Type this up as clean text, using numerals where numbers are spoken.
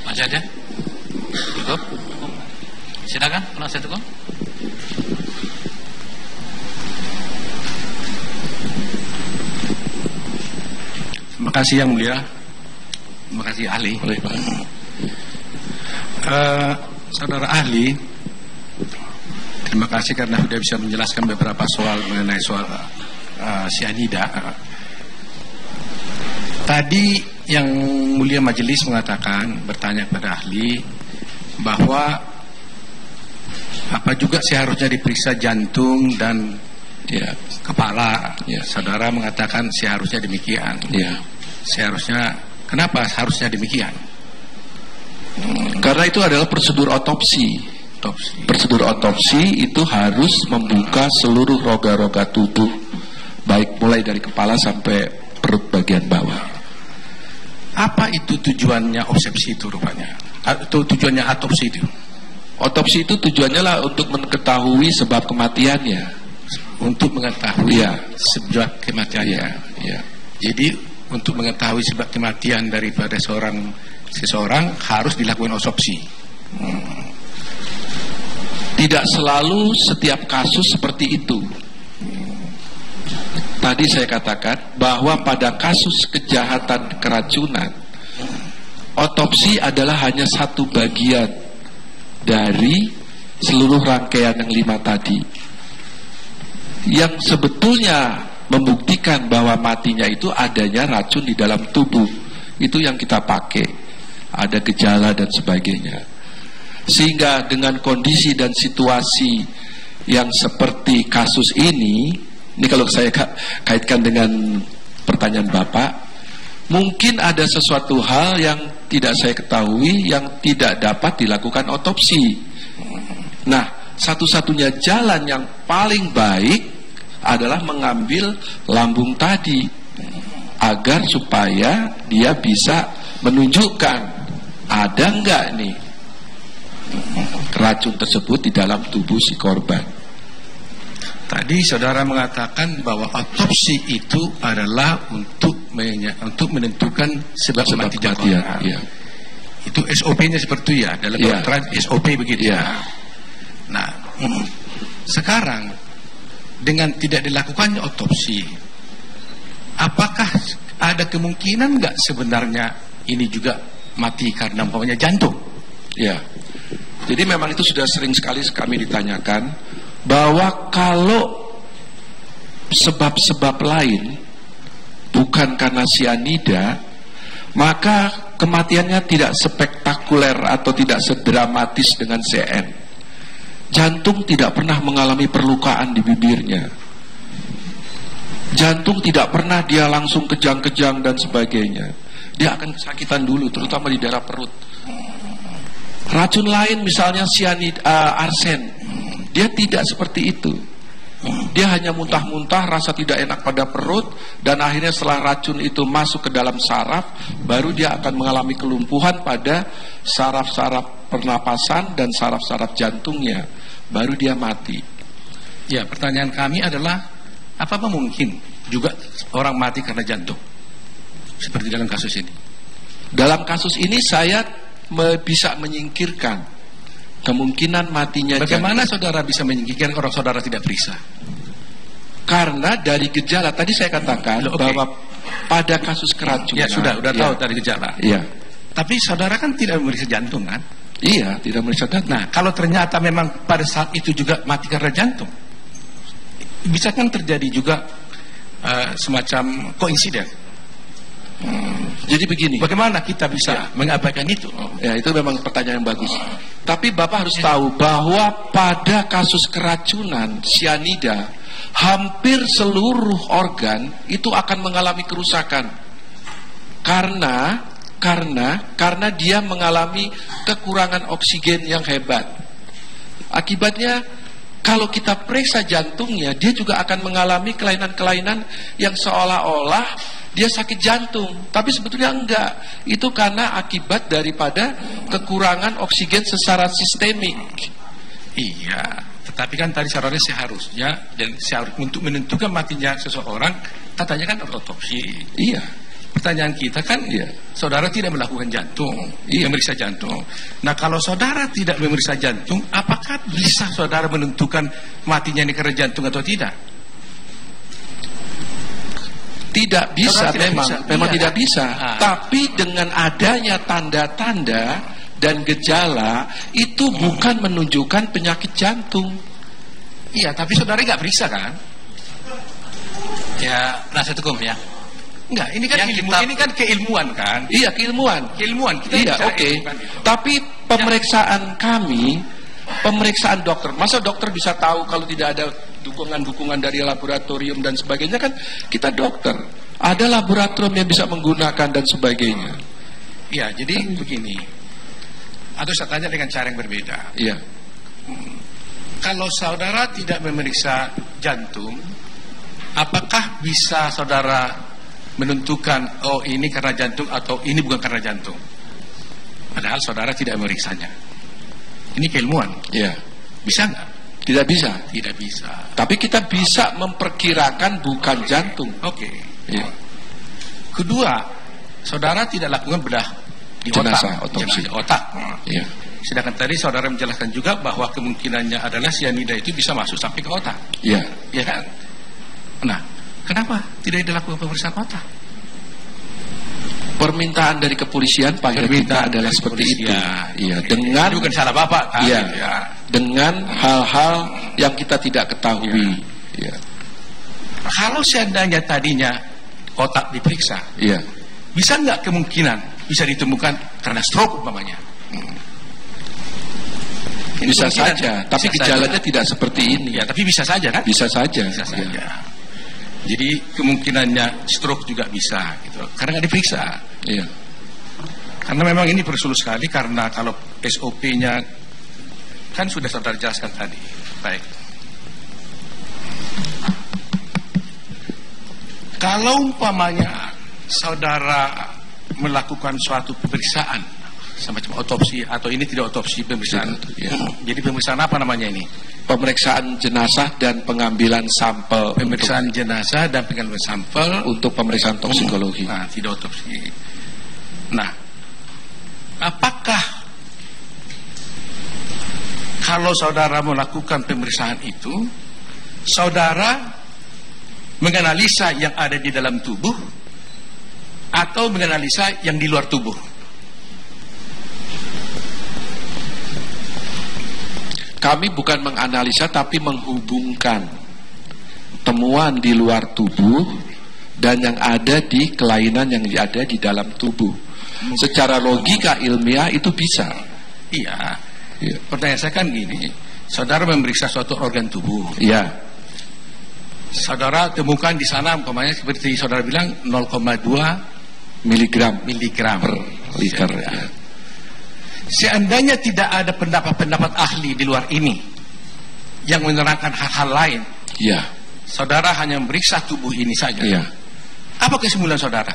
Masih ada? Cukup? Silakan, penasihat hukum. Terima kasih Yang Mulia. Terima kasih ahli. Saudara ahli, terima kasih karena sudah bisa menjelaskan beberapa soal mengenai soal cyanida. Tadi Yang Mulia Majelis mengatakan, bertanya kepada ahli bahwa apa juga seharusnya diperiksa jantung dan kepala. Saudara mengatakan seharusnya demikian. Seharusnya, kenapa harusnya demikian? Karena itu adalah prosedur otopsi. Prosedur otopsi itu harus membuka seluruh roga-roga tubuh, baik mulai dari kepala sampai perut bagian bawah. Apa itu tujuannya obsesi itu rupanya? Atau tujuannya otopsi itu? Otopsi itu tujuannya lah untuk mengetahui sebab kematiannya. Untuk mengetahui sebab kematiannya. Jadi untuk mengetahui sebab kematian daripada seseorang harus dilakukan otopsi. Tidak selalu setiap kasus seperti itu. Tadi saya katakan bahwa pada kasus kejahatan keracunan, otopsi adalah hanya satu bagian dari seluruh rangkaian yang 5 tadi. Yang sebetulnya membuktikan bahwa matinya itu adanya racun di dalam tubuh. Itu yang kita pakai. Ada gejala dan sebagainya. Sehingga dengan kondisi dan situasi yang seperti kasus ini kalau saya kaitkan dengan pertanyaan Bapak, mungkin ada sesuatu hal yang tidak saya ketahui yang tidak dapat dilakukan otopsi. Nah, satu-satunya jalan yang paling baik adalah mengambil lambung tadi agar supaya dia bisa menunjukkan ada enggak nih racun tersebut di dalam tubuh si korban. Tadi saudara mengatakan bahwa otopsi itu adalah untuk menentukan sebab kematian. Itu SOP-nya seperti itu ya, dalam kedokteran SOP begitu. Nah, sekarang dengan tidak dilakukannya otopsi, apakah ada kemungkinan nggak sebenarnya ini juga mati karena umpamanya jantung? Jadi memang itu sudah sering sekali kami ditanyakan, bahwa kalau sebab-sebab lain bukan karena cyanida, maka kematiannya tidak spektakuler atau tidak sedramatis dengan CN. Jantung tidak pernah mengalami perlukaan di bibirnya. Jantung tidak pernah dia langsung kejang-kejang dan sebagainya. Dia akan kesakitan dulu, terutama di daerah perut. Racun lain misalnya cyanida, arsen, dia tidak seperti itu. Dia hanya muntah-muntah, rasa tidak enak pada perut, dan akhirnya setelah racun itu masuk ke dalam saraf, baru dia akan mengalami kelumpuhan pada saraf-saraf pernapasan dan saraf-saraf jantungnya, baru dia mati. Ya, pertanyaan kami adalah, apa mungkin juga orang mati karena jantung seperti dalam kasus ini? Dalam kasus ini saya bisa menyingkirkan kemungkinan matinya. Bagaimana saudara bisa menyingkirkan orang saudara tidak periksa? Karena dari gejala tadi saya katakan bahwa pada kasus keracunan. Sudah tahu dari gejala. Tapi saudara kan tidak memeriksa jantung kan? Tidak memeriksa jantung. Nah, kalau ternyata memang pada saat itu juga mati karena jantung, bisa kan terjadi juga semacam koinsiden. Jadi begini, bagaimana kita bisa mengabaikan itu? Itu memang pertanyaan yang bagus. Tapi Bapak harus tahu bahwa pada kasus keracunan cyanida, hampir seluruh organ itu akan mengalami kerusakan. Karena dia mengalami kekurangan oksigen yang hebat. Akibatnya kalau kita periksa jantungnya, dia juga akan mengalami kelainan-kelainan yang seolah-olah dia sakit jantung, tapi sebetulnya enggak. Itu karena akibat daripada kekurangan oksigen secara sistemik. Iya, tetapi kan tadi saudara seharusnya untuk menentukan matinya seseorang, katanya kan otopsi. Iya. pertanyaan kita kan, saudara tidak melakukan jantung, memeriksa jantung. Nah, kalau saudara tidak memeriksa jantung, apakah bisa saudara menentukan matinya ini karena jantung atau tidak? Tidak bisa, memang Iya, tidak kan? bisa. Tapi dengan adanya tanda-tanda dan gejala itu bukan menunjukkan penyakit jantung. Iya, tapi saudara nggak periksa kan? Ya, penasihat hukum ya. Enggak, ini kan ini kan keilmuan kan? Iya, keilmuan. Kita Iya, bicara oke. ilmu kan, gitu. Tapi pemeriksaan kami, pemeriksaan dokter, masa dokter bisa tahu kalau tidak ada dukungan-dukungan dari laboratorium dan sebagainya? Kan kita dokter, ada laboratorium yang bisa menggunakan dan sebagainya. Iya, jadi begini. Atau saya tanya dengan cara yang berbeda. Iya. Kalau saudara tidak memeriksa jantung, apakah bisa saudara menentukan, oh ini karena jantung atau ini bukan karena jantung? Padahal saudara tidak memeriksanya. Ini keilmuan. Iya. Bisa nggak? Tidak bisa. Tidak bisa. Tapi kita bisa memperkirakan bukan jantung. Oke. Iya. Kedua, saudara tidak lakukan bedah di Jenazah, otak. otopsi. Jenazah otak. Iya. Sedangkan tadi saudara menjelaskan juga bahwa kemungkinannya adalah sianida itu bisa masuk sampai ke otak. Iya. Ya kan? Nah, kenapa tidak dilakukan pemeriksaan otak? Permintaan dari kepolisian paling kita adalah seperti itu. Iya, dengan itu bukan salah Bapak kan? Iya. Ya. Dengan hal-hal yang kita tidak ketahui. Iya. Kalau seandainya tadinya otak diperiksa, Iya. bisa nggak kemungkinan bisa ditemukan karena stroke umpamanya? Ini Bisa kemungkinan. saja, tapi Bisa gejalanya saja. tidak seperti ini. Ya, tapi bisa saja kan? Bisa saja. Bisa saja. Iya. Jadi kemungkinannya stroke juga bisa, gitu. Karena nggak diperiksa. Iya. Karena memang ini persulit sekali, karena kalau SOP-nya kan sudah saudara jelaskan tadi. Baik. Kalau umpamanya saudara melakukan suatu pemeriksaan semacam otopsi, atau ini tidak otopsi, pemeriksaan. Ya. Jadi pemeriksaan apa namanya ini? Pemeriksaan jenazah dan pengambilan sampel. Pemeriksaan jenazah dan pengambilan sampel untuk pemeriksaan toksikologi. Nah, tidak otopsi. Nah, apakah kalau saudara melakukan pemeriksaan itu, saudara menganalisa yang ada di dalam tubuh atau menganalisa yang di luar tubuh? Kami bukan menganalisa tapi menghubungkan temuan di luar tubuh dan yang ada di kelainan yang ada di dalam tubuh. Secara logika ilmiah itu bisa. Iya. Iya. Pertanyaan saya kan gini, saudara memeriksa suatu organ tubuh. Iya. Saudara temukan di sana umpamanya seperti saudara bilang 0,2 miligram per liter. Ya. Seandainya tidak ada pendapat-pendapat ahli di luar ini yang menerangkan hal-hal lain, Iya. saudara hanya memeriksa tubuh ini saja. Iya. Apa kesimpulan saudara?